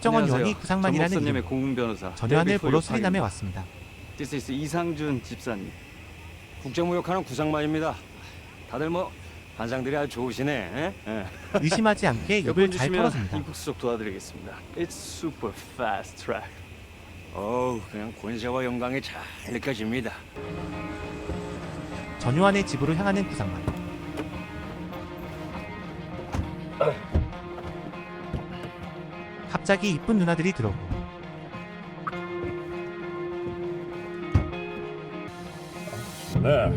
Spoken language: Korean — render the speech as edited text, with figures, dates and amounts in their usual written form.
박정원 요원이 구상만이라는 전목사님의 이름 고문 변호사 전현을 보러 데이비드 수리남에 팍입니다. 왔습니다. This is 이상준 집사님. 국제무역하는 구상만입니다. 다들 뭐 반상들이 아주 좋으시네. 예? 의심하지 않게 입을 여권 잘 주시면 털어줍니다. 입국 수속 도와드리겠습니다. It's super fast track. 어우, 그냥 권세와 영광이 잘 느껴집니다. 전요한의 집으로 향하는 구상만. 갑자기 이쁜 누나들이 들어오고 La